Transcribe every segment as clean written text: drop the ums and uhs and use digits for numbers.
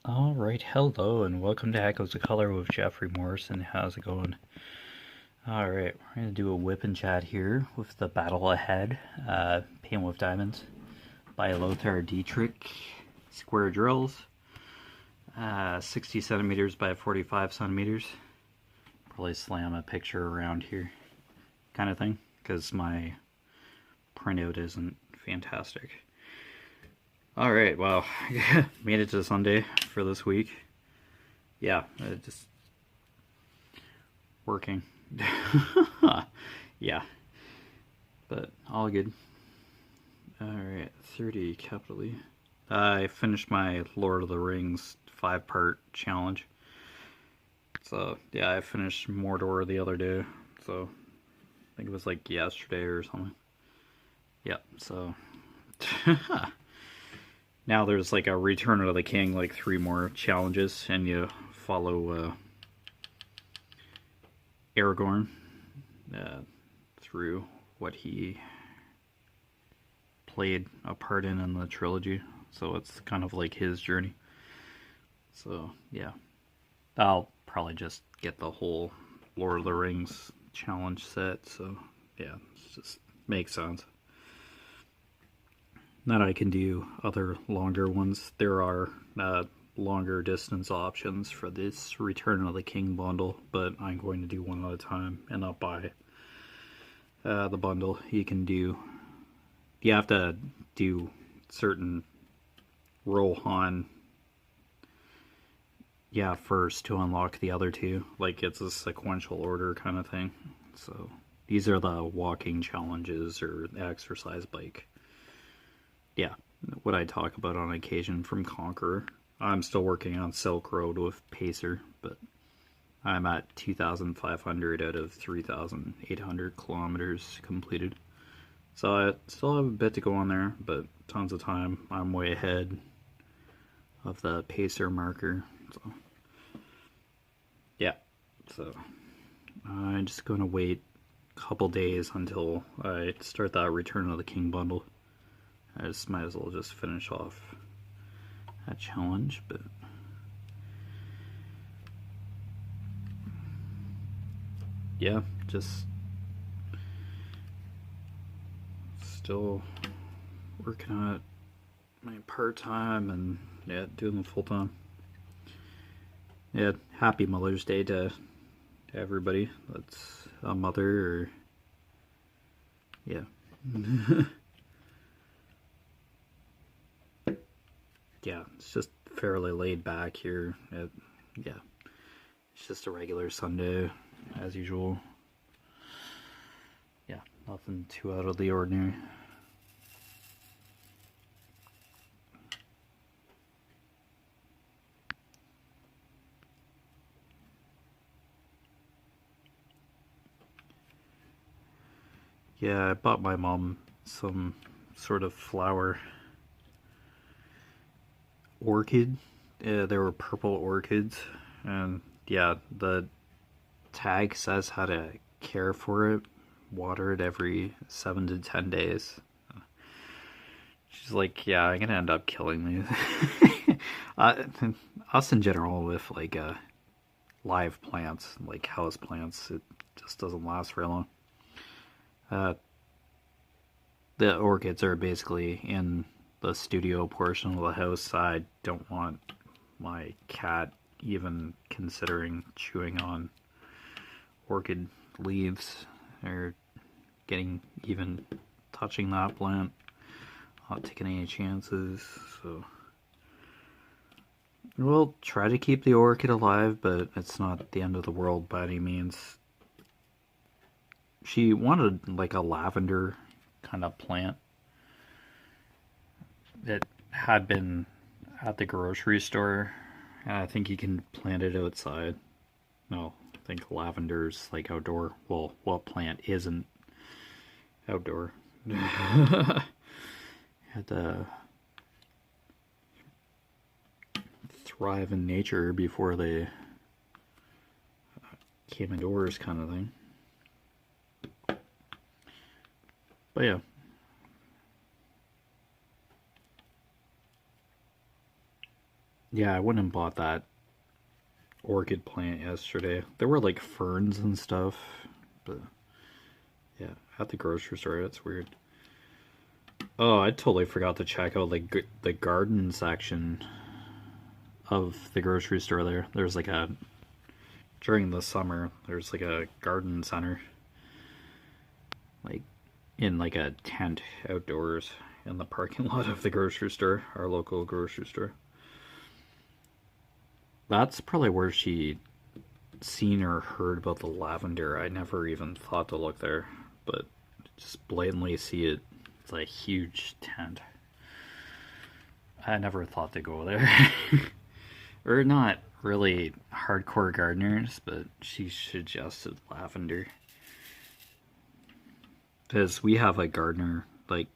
Alright, hello and welcome to Echoes of Color with Jefferey Morrison. How's it going? Alright, we're going to do a whip and chat here with the battle ahead. Paint with Diamonds by Lothar Dietrich. Square drills. 60 centimeters by 45 centimeters. Probably slam a picture around here kind of thing, because my printout isn't fantastic. Alright, well, made it to Sunday for this week. Yeah, just working. Yeah, but all good. Alright, 30 capital E. I finished my Lord of the Rings 5-part challenge. So, yeah, I finished Mordor the other day. So, I think it was like yesterday or something. Yeah, so... Now there's like a Return of the King, like 3 more challenges, and you follow Aragorn through what he played a part in the trilogy. So it's kind of like his journey. So yeah, I'll probably just get the whole Lord of the Rings challenge set. So yeah, it just makes sense. That I can do other longer ones. There are longer distance options for this Return of the King bundle, but I'm going to do one at a time and not buy the bundle. You have to do certain Rohan first to unlock the other two. Like it's a sequential order kind of thing. So these are the walking challenges or exercise bike. Yeah, what I talk about on occasion from Conqueror. I'm still working on Silk Road with Pacer, but I'm at 2,500 out of 3,800 kilometers completed. So I still have a bit to go on there, but tons of time. I'm way ahead of the Pacer marker. So yeah, so I'm just going to wait a couple days until I start that Return of the King bundle. I just might as well just finish off that challenge, but yeah, just still working on it my part-time and yeah, doing the full-time. Yeah, happy Mother's Day to everybody that's a mother or yeah. Yeah, it's just fairly laid back here. Yeah, it's just a regular Sunday, as usual. Yeah, nothing too out of the ordinary. Yeah, I bought my mom some sort of flower orchid. They were purple orchids, and yeah, the tag says how to care for it, water it every 7 to 10 days. She's like, yeah, I'm gonna end up killing these. Us in general with like live plants, like house plants, it just doesn't last very long. The orchids are basically in the studio portion of the house. I don't want my cat even considering chewing on orchid leaves or getting even touching that plant. Not taking any chances, so we'll try to keep the orchid alive, but it's not the end of the world by any means. She wanted like a lavender kind of plant that had been at the grocery store, and I think you can plant it outside. No, I think lavender's like outdoor. Well, what plant isn't outdoor? Had to thrive in nature before they came indoors, kind of thing. But yeah. Yeah, I went and bought that orchid plant yesterday. There were like ferns and stuff, but yeah, at the grocery store, that's weird. Oh, I totally forgot to check out like the garden section of the grocery store there. There's like a during the summer, there's like a garden center like in like a tent outdoors in the parking lot of the grocery store, our local grocery store. That's probably where she seen or heard about the lavender. I never even thought to look there, but just blatantly see it. It's a huge tent. I never thought to go there. Or not really hardcore gardeners, but she suggested lavender. Because we have a gardener, like,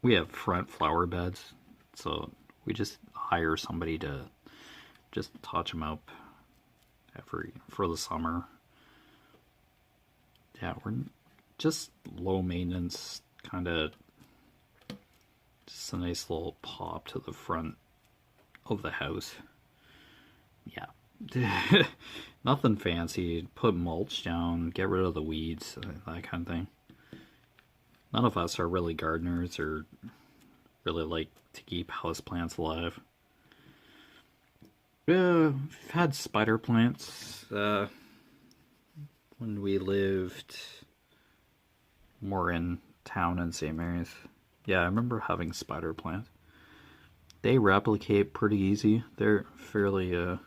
we have front flower beds, so we just hire somebody to just touch them up for the summer. Yeah, we're just low maintenance, kind of just a nice little pop to the front of the house. Yeah. Nothing fancy. Put mulch down, get rid of the weeds, that kind of thing. None of us are really gardeners or really like to keep houseplants alive. We've had spider plants when we lived more in town in St. Mary's. Yeah, I remember having spider plants. They replicate pretty easy. They're fairly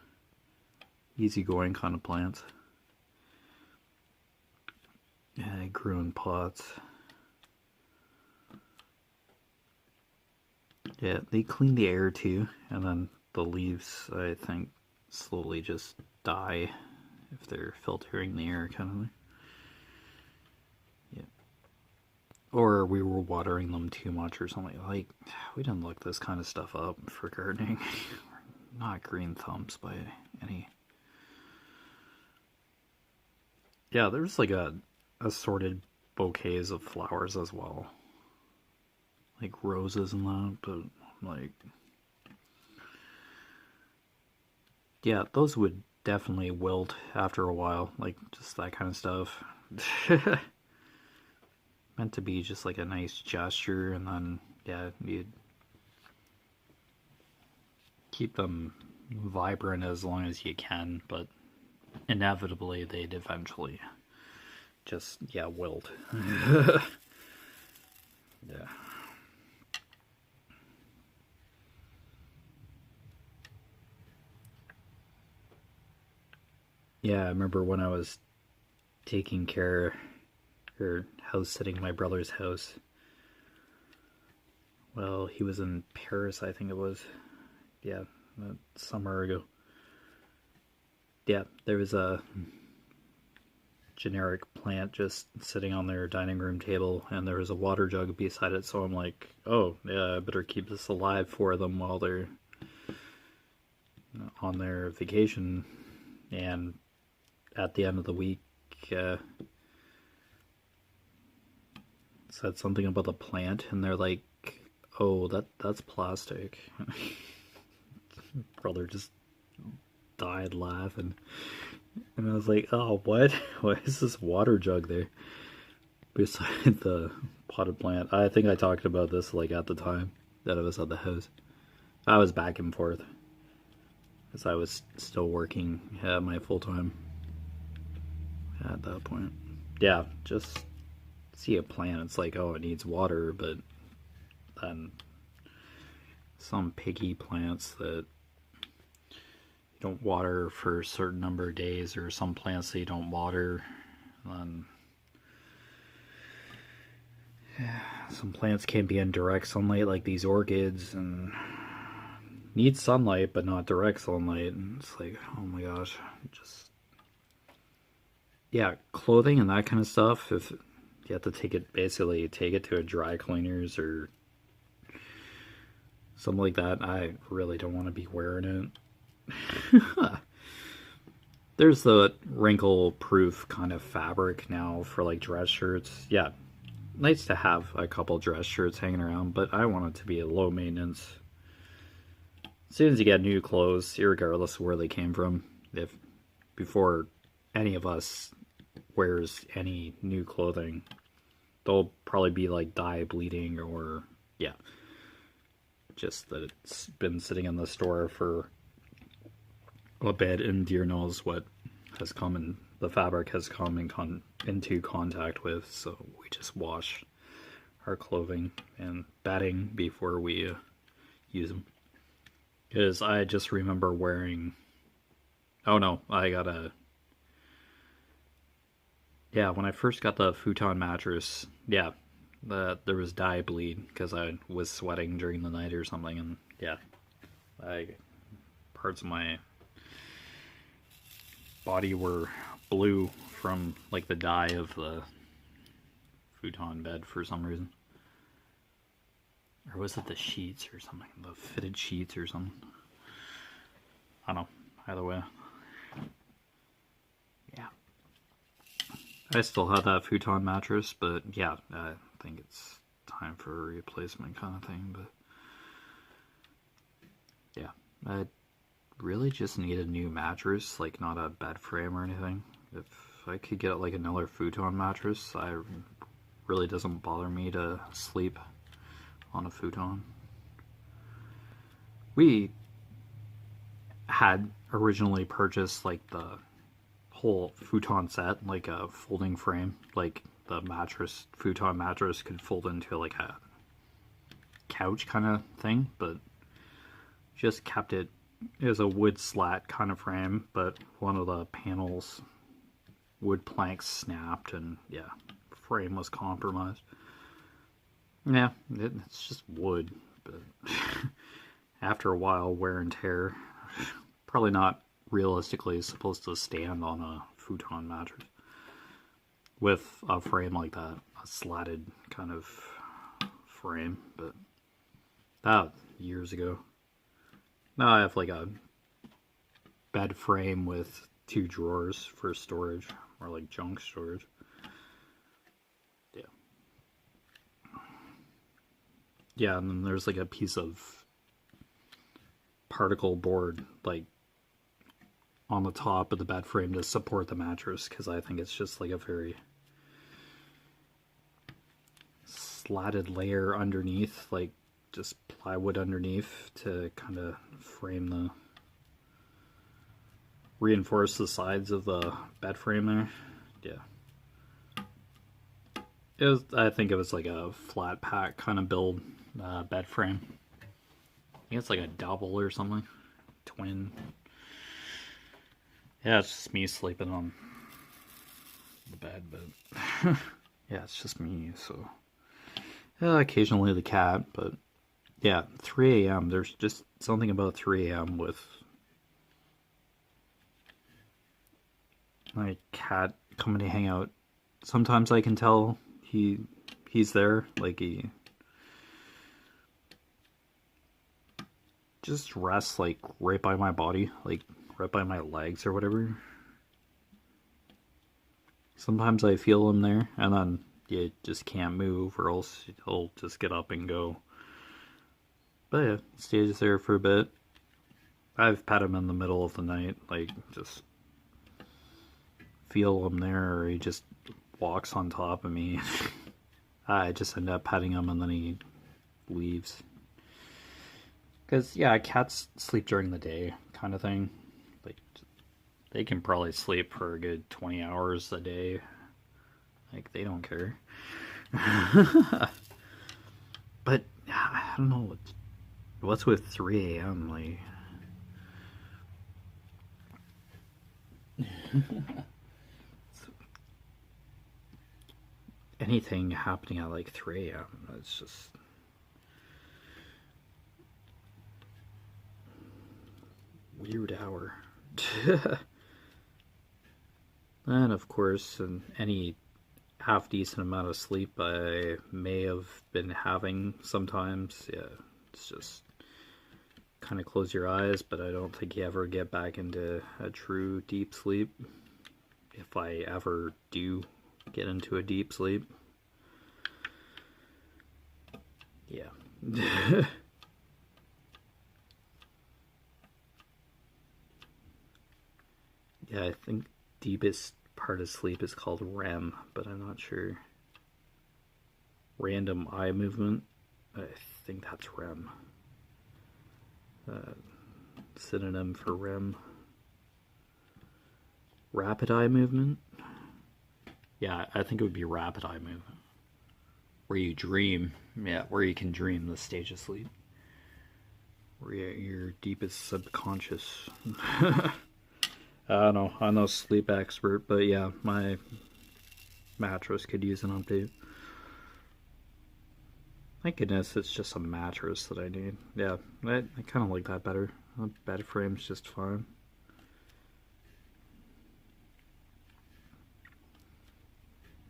easygoing kind of plants. Yeah, they grew in pots. Yeah, they clean the air too, and then the leaves, I think, slowly just die if they're filtering the air, kind of thing. Yeah. Or we were watering them too much or something. Like, we didn't look this kind of stuff up for gardening. We're not green thumbs by any. Yeah, there's like a assorted bouquets of flowers as well. Like roses and that, but like, yeah, those would definitely wilt after a while, like just that kind of stuff. Meant to be just like a nice gesture, and then yeah, you'd keep them vibrant as long as you can, but inevitably they'd eventually just wilt. Yeah. Yeah, I remember when I was taking care or house sitting my brother's house. Well, he was in Paris, I think it was. Yeah, a summer ago. Yeah, there was a generic plant just sitting on their dining room table, and there was a water jug beside it, so I'm like, oh, yeah, I better keep this alive for them while they're on their vacation. And at the end of the week, said something about the plant, and they're like, oh, that's plastic. Brother just died laughing. And I was like, oh, what? Why is this water jug there beside the potted plant? I think I talked about this like at the time that I was at the house. I was back and forth because I was still working at my full time at that point. Yeah, just see a plant, it's like, oh, it needs water, but then some piggy plants that you don't water for a certain number of days, or some plants that you don't water, then some plants can't be in direct sunlight, like these orchids, and need sunlight but not direct sunlight, and it's like, oh my gosh, just yeah, clothing and that kind of stuff, if you have to take it to a dry cleaners or something like that, I really don't want to be wearing it. There's the wrinkle proof kind of fabric now for like dress shirts. Yeah, nice to have a couple dress shirts hanging around, but I want it to be a low maintenance. as soon as you get new clothes, regardless of where they came from, if before any of us wears any new clothing, they'll probably be like dye bleeding, or yeah, just that it's been sitting in the store for a bit and dear knows what has come in, the fabric has come into contact with, so we just wash our clothing and bedding before we use them. Because I just remember wearing, oh no, I got a, yeah, when I first got the futon mattress, yeah, there was dye bleed because I was sweating during the night or something, and yeah, parts of my body were blue from like the dye of the futon bed for some reason. Or was it the sheets or something? The fitted sheets or something? I don't know. Either way. Yeah. I still have that futon mattress, but yeah, I think it's time for a replacement kind of thing. But yeah, I really just need a new mattress, like not a bed frame or anything. If I could get like another futon mattress, really doesn't bother me to sleep on a futon. We had originally purchased like the whole futon set, like a folding frame, like the mattress, futon mattress could fold into like a couch kind of thing, but just kept it. It was a wood slat kind of frame, but one of the panels, wood planks snapped, and yeah, frame was compromised. Yeah, it's just wood, but after a while, wear and tear, probably not realistically supposed to stand on a futon mattress with a frame like that, a slatted kind of frame, but that years ago. Now I have like a bed frame with 2 drawers for storage, or like junk storage. Yeah. Yeah, and then there's like a piece of particle board like on the top of the bed frame to support the mattress, because I think it's just like a very slatted layer underneath, like just plywood underneath to kind of reinforce the sides of the bed frame there. Yeah. I think it was like a flat pack kind of build bed frame. I think it's like a double or something. Twin. Yeah, it's just me sleeping on the bed, but yeah, it's just me, so occasionally the cat, but yeah, 3 a.m. There's just something about 3 a.m. with my cat coming to hang out. Sometimes I can tell he's there, like he just rests like right by my body, like right by my legs or whatever. Sometimes I feel him there, and then you just can't move, or else he'll just get up and go. But yeah, he stays there for a bit. I've pet him in the middle of the night, like just feel him there, or he just walks on top of me. I just end up petting him and then he leaves. Because, yeah, cats sleep during the day kind of thing. Like, they can probably sleep for a good 20 hours a day. Like, they don't care. But, I don't know. What's with 3 a.m.? Like... anything happening at like 3 a.m. It's just weird hour. And of course, any half decent amount of sleep I may have been having sometimes. Yeah, it's just kind of close your eyes, but I don't think you ever get back into a true deep sleep. If I ever do get into a deep sleep. Yeah. Yeah, I think deepest part of sleep is called REM, but I'm not sure. Random eye movement, I think that's REM. Synonym for REM. Rapid eye movement? Yeah, I think it would be rapid eye movement. Where you dream, yeah, where you can dream the stage of sleep. Where your deepest subconscious. I don't know, I'm no sleep expert, but yeah, my mattress could use an update. Thank goodness it's just a mattress that I need. Yeah, I kind of like that better. A bed frame's just fine.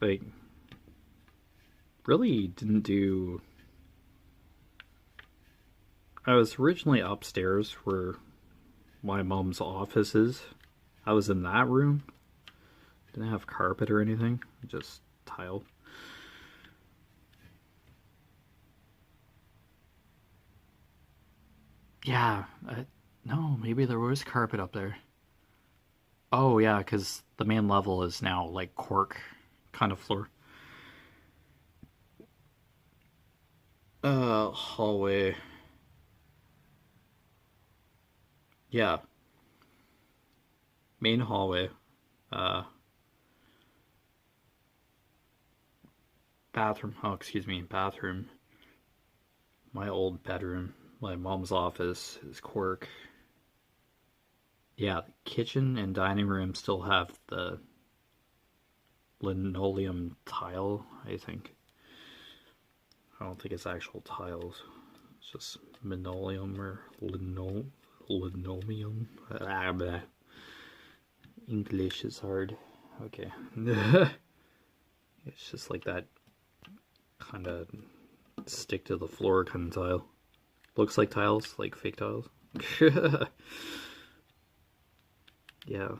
Like, really didn't do... I was originally upstairs where my mom's office is. I was in that room. Didn't have carpet or anything, just tile. Yeah, no, maybe there was carpet up there. Oh yeah, because the main level is now like cork kind of floor. Hallway. Yeah, main hallway. Uh, Bathroom. Oh, excuse me, bathroom. My old bedroom. My mom's office is cork. Yeah, kitchen and dining room still have the linoleum tile, I think. I don't think it's actual tiles. It's just linoleum or linoleum. English is hard. Okay. It's just like that kind of stick to the floor kind of tile. Looks like tiles, like fake tiles. Yeah,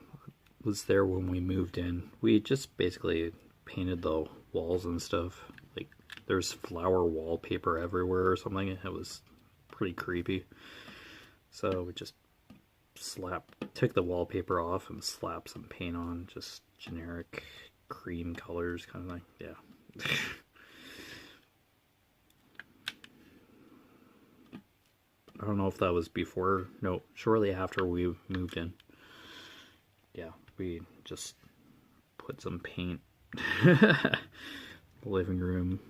was there when we moved in. We just basically painted the walls and stuff. Like, there's flower wallpaper everywhere or something. It was pretty creepy. So we just took the wallpaper off and slapped some paint on. Just generic cream colors kind of thing. Yeah. I don't know if that was before. No, shortly after we moved in. Yeah, we just put some paint. Living room,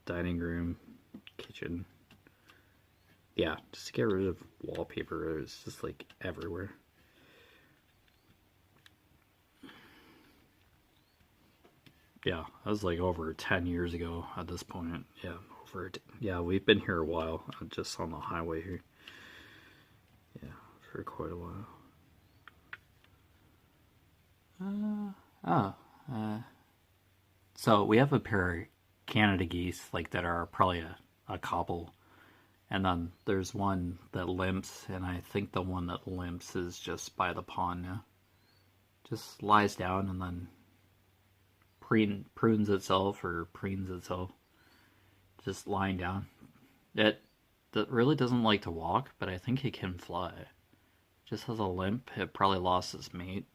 dining room, kitchen. Yeah, just to get rid of wallpaper. It was just like everywhere. Yeah, that was like over 10 years ago at this point. Yeah, yeah, we've been here a while, just on the highway here. Yeah, for quite a while. So we have a pair of Canada geese like that are probably a couple, and then there's one that limps, and I think the one that limps is just by the pond now. Just lies down and then prunes itself or preens itself, just lying down. That really doesn't like to walk, but I think it can fly. Just has a limp. It probably lost its mate,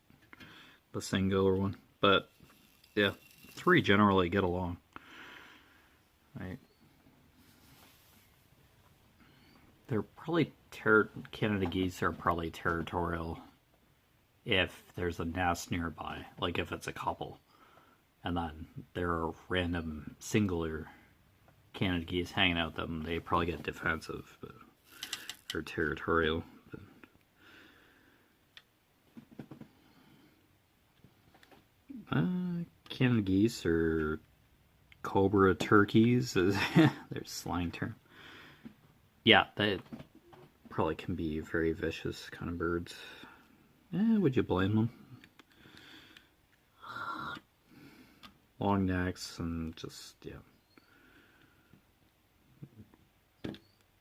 the singular one. But yeah, three generally get along. Right? They're probably Canada geese are probably territorial if there's a nest nearby, like if it's a couple, and then there are random singular Canada geese hanging out them, they probably get defensive, but or territorial. But Canada geese or cobra turkeys, there's slang term. Yeah, they probably can be very vicious kind of birds. Would you blame them? Long necks and just, yeah.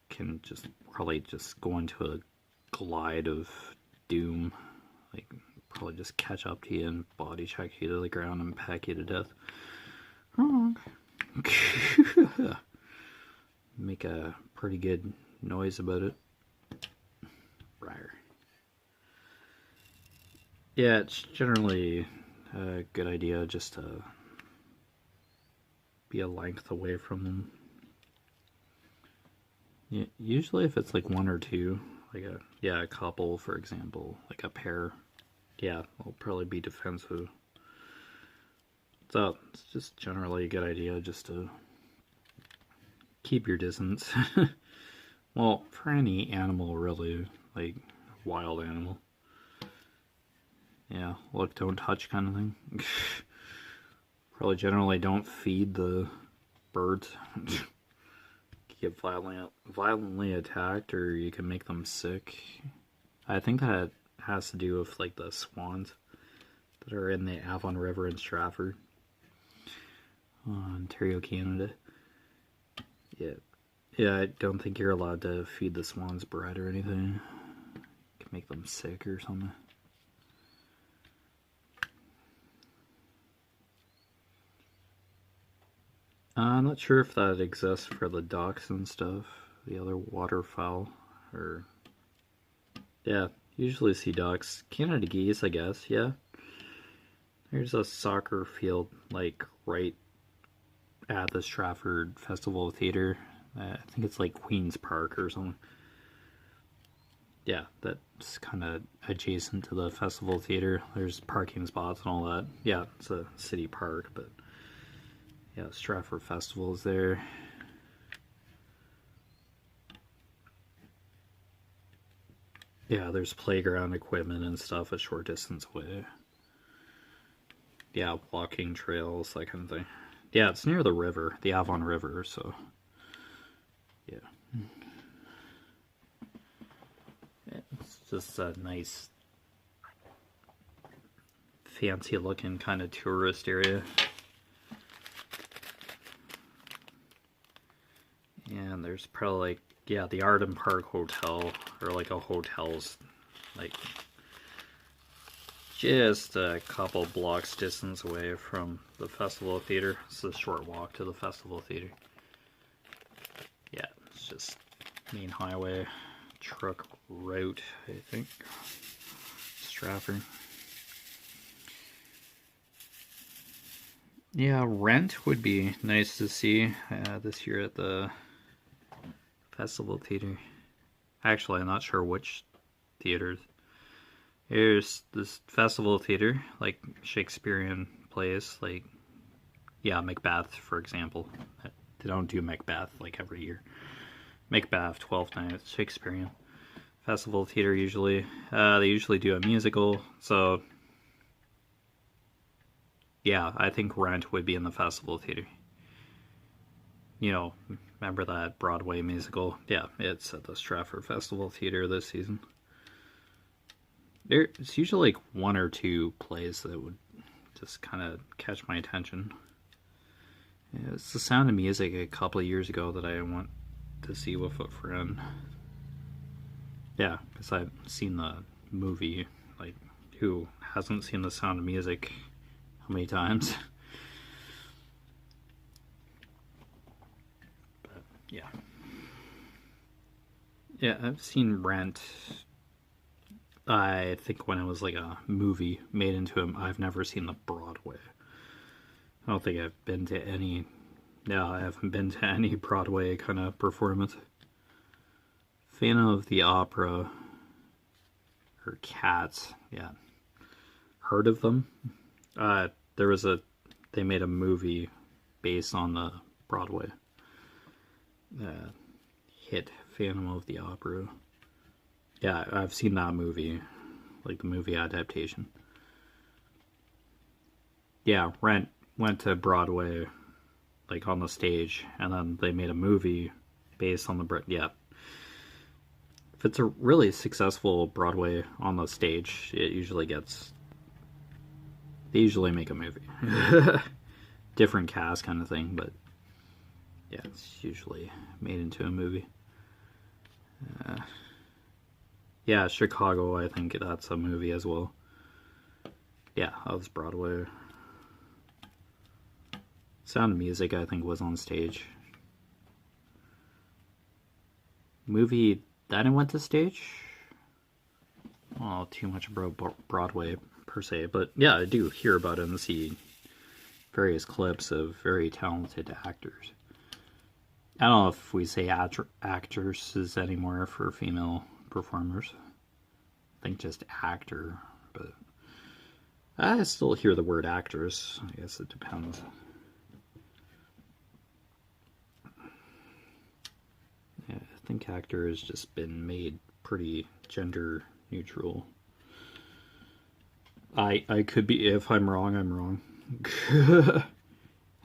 Can just probably just go into a glide of doom. Like, probably just catch up to you and body check you to the ground and peck you to death. Make a pretty good noise about it. Rawr. Yeah, it's generally a good idea just to be a length away from them. Yeah, usually if it's like one or two, like a couple, for example, like a pair, yeah, they'll probably be defensive. So it's just generally a good idea just to keep your distance. Well, for any animal, really, like wild animal. Yeah, look, don't touch kind of thing. Probably generally don't feed the birds. Get violently attacked, or you can make them sick. I think that has to do with like the swans that are in the Avon River in Stratford, Ontario, Canada. Yeah, yeah. I don't think you're allowed to feed the swans bread or anything. You can make them sick or something. I'm not sure if that exists for the ducks and stuff, the other waterfowl, or yeah, usually see ducks. Canada geese, I guess. Yeah, there's a soccer field like right at the Stratford Festival Theatre. I think it's like Queen's Park or something. Yeah, that's kind of adjacent to the Festival Theatre. There's parking spots and all that. Yeah, it's a city park, but yeah, Stratford Festival is there. Yeah, there's playground equipment and stuff a short distance away. Yeah, walking trails, that kind of thing. Yeah, it's near the river, the Avon River, so yeah. It's just a nice, fancy looking kind of tourist area. And there's probably like, yeah, the Arden Park Hotel, or like a hotel's like just a couple blocks distance away from the Festival Theatre. It's a short walk to the Festival Theatre. Yeah, it's just main highway, truck route, I think. Stratford. Yeah, Rent would be nice to see this year at the Festival Theatre. Actually, I'm not sure which theaters. There's this Festival Theatre, like Shakespearean plays, like, yeah, Macbeth, for example. They don't do Macbeth like every year. Macbeth, 12th Night, Shakespearean. Festival Theatre usually. They usually do a musical, so yeah, I think Rent would be in the Festival Theatre. You know, remember that Broadway musical? Yeah, it's at the Stratford Festival Theatre this season. There's usually like one or two plays that would just kind of catch my attention. Yeah, it's The Sound of Music a couple of years ago that I went to see with a friend. Yeah, because I've seen the movie. Like, who hasn't seen The Sound of Music? How many times? But yeah, yeah, I've seen Rent. I think when it was like a movie made into a. I've never seen the Broadway. I don't think I've been to any. No, I haven't been to any Broadway kind of performance. Fan of the opera or Cats? Yeah, heard of them? There was a. They made a movie based on the Broadway hit Phantom of the Opera. Yeah, I've seen that movie, like the movie adaptation. Yeah, Rent went to Broadway, like on the stage, and then they made a movie based on the yeah. If it's a really successful Broadway on the stage, it usually gets. They usually make a movie, different cast kind of thing, but yeah, it's usually made into a movie. Yeah, Chicago, I think that's a movie as well. Yeah, that was Broadway. Sound of Music, I think, was on stage. Movie that I went to stage? Oh, too much Broadway per se, but yeah, I do hear about it and see various clips of very talented actors. I don't know if we say actresses anymore for female performers. I think just actor, but I still hear the word actress. I guess it depends. Yeah, I think actor has just been made pretty gender neutral. I could be, if I'm wrong, I'm wrong.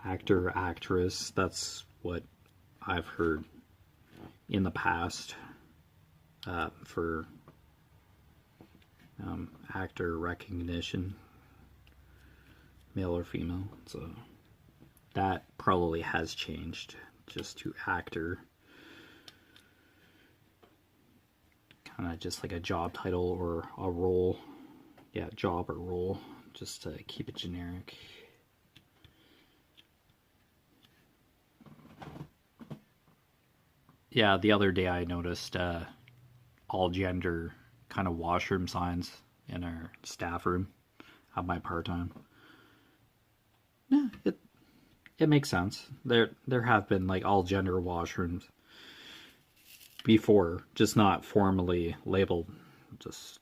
Actor, actress, that's what I've heard in the past for actor recognition, male or female. So that probably has changed just to actor. Kind of just like a job title or a role. Yeah, job or role, just to keep it generic. Yeah, the other day I noticed all gender kind of washroom signs in our staff room at my part-time. Yeah, it makes sense. There have been like all gender washrooms before, just not formally labeled. Just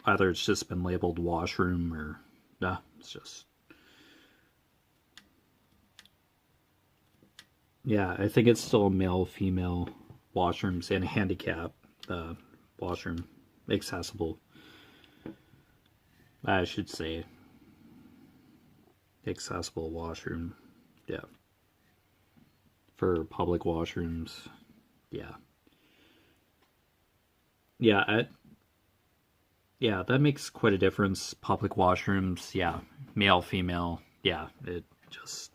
either it's just been labeled washroom or it's just, yeah, I think it's still male, female washrooms and handicap washroom accessible. I should say accessible washroom. Yeah. For public washrooms. Yeah. Yeah, that makes quite a difference. Public washrooms, yeah. Male, female, yeah. It just,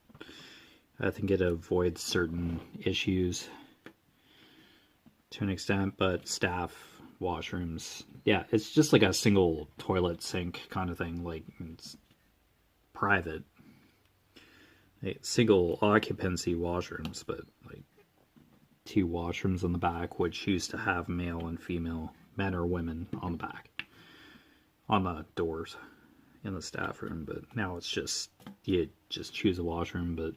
I think it avoids certain issues to an extent, but staff washrooms, yeah, it's just like a single toilet sink kind of thing. Like, it's private. Single occupancy washrooms, but like two washrooms on the back, which used to have male and female, men or women on the back, on the doors in the staff room. But now it's just, you just choose a washroom. But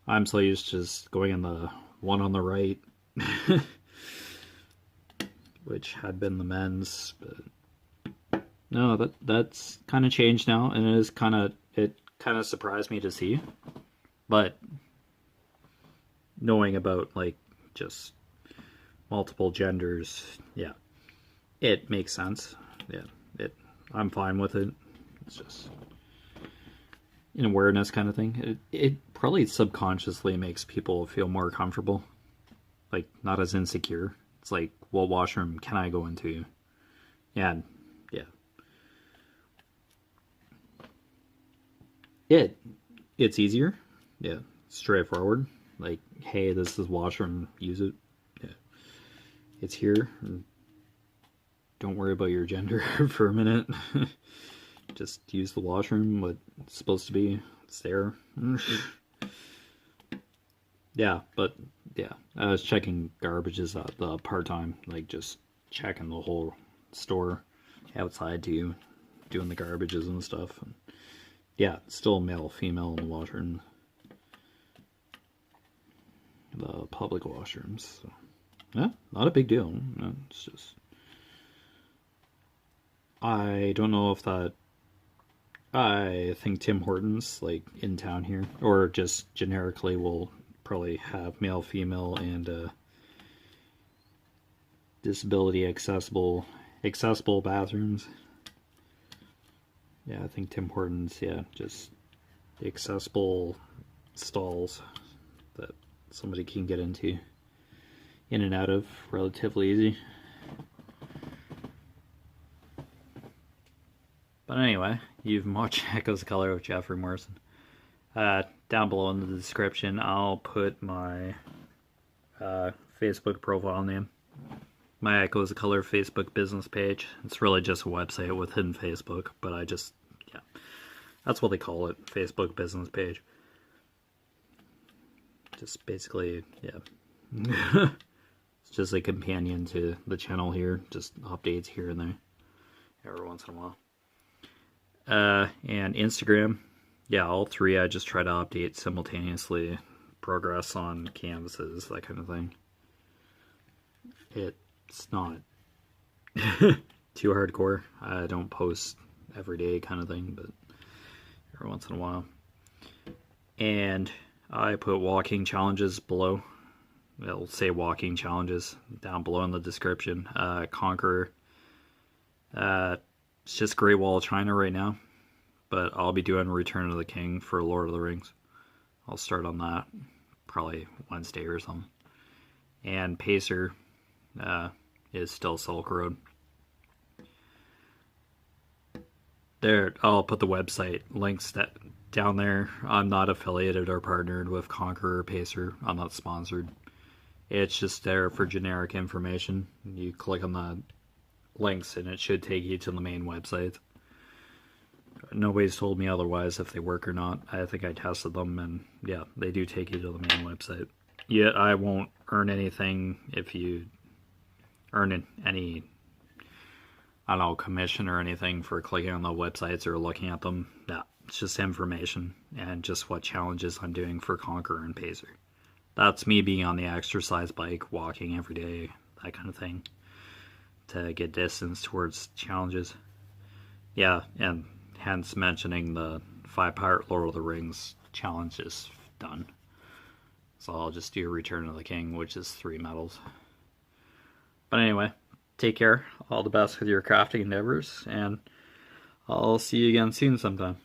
I'm so used to just going in the one on the right, which had been the men's. But no, that's kind of changed now, and it kind of surprised me to see. But knowing about like just multiple genders, yeah, it makes sense. Yeah, I'm fine with it. It's just an awareness kind of thing. It probably subconsciously makes people feel more comfortable, like not as insecure. It's like, what washroom can I go into? Yeah. It's easier. Yeah, straightforward. Like, hey, this is washroom, use it. Yeah, it's here. Don't worry about your gender for a minute. Just use the washroom. What it's supposed to be. It's there. Yeah, but yeah, I was checking garbages at the part-time, like just checking the whole store outside too, doing the garbages and stuff. And yeah, still male, female in the washroom. The public washrooms. So, yeah, not a big deal. It's just, I don't know if that, I think Tim Hortons, like in town here, or just generically will probably have male, female, and disability accessible bathrooms. Yeah, I think Tim Hortons, yeah, just accessible stalls that somebody can get into, in and out of, relatively easy. But anyway, you've watched Echoes of Color with Jeffery Morrison. Down below in the description, I'll put my Facebook profile name. My Echoes of Color Facebook business page. It's really just a website within Facebook, but yeah, that's what they call it, Facebook business page. Just basically, yeah. It's just a companion to the channel here, just updates here and there, every once in a while. And Instagram. Yeah, all three I just try to update simultaneously. Progress on canvases, that kind of thing. It's not too hardcore. I don't post every day kind of thing, but every once in a while. And I put walking challenges below. It'll say walking challenges down below in the description. Conquer. It's just Great Wall of China right now, but I'll be doing Return of the King for Lord of the Rings. I'll start on that probably Wednesday or something. And Pacer is still Silk Road. There, I'll put the website links down there. I'm not affiliated or partnered with Conqueror or Pacer. I'm not sponsored. It's just there for generic information. You click on the links and it should take you to the main website. Nobody's told me otherwise if they work or not. I think I tested them and yeah, they do take you to the main website. Yet I won't earn anything if you earn any, I don't know, commission or anything for clicking on the websites or looking at them. No, it's just information and just what challenges I'm doing for Conqueror and Pacer. That's me being on the exercise bike, walking every day, that kind of thing, to get distance towards challenges. Yeah, and hence mentioning the 5-part Lord of the Rings challenge is done. So I'll just do Return of the King, which is 3 medals. But anyway, take care. All the best with your crafting endeavors, and I'll see you again soon sometime.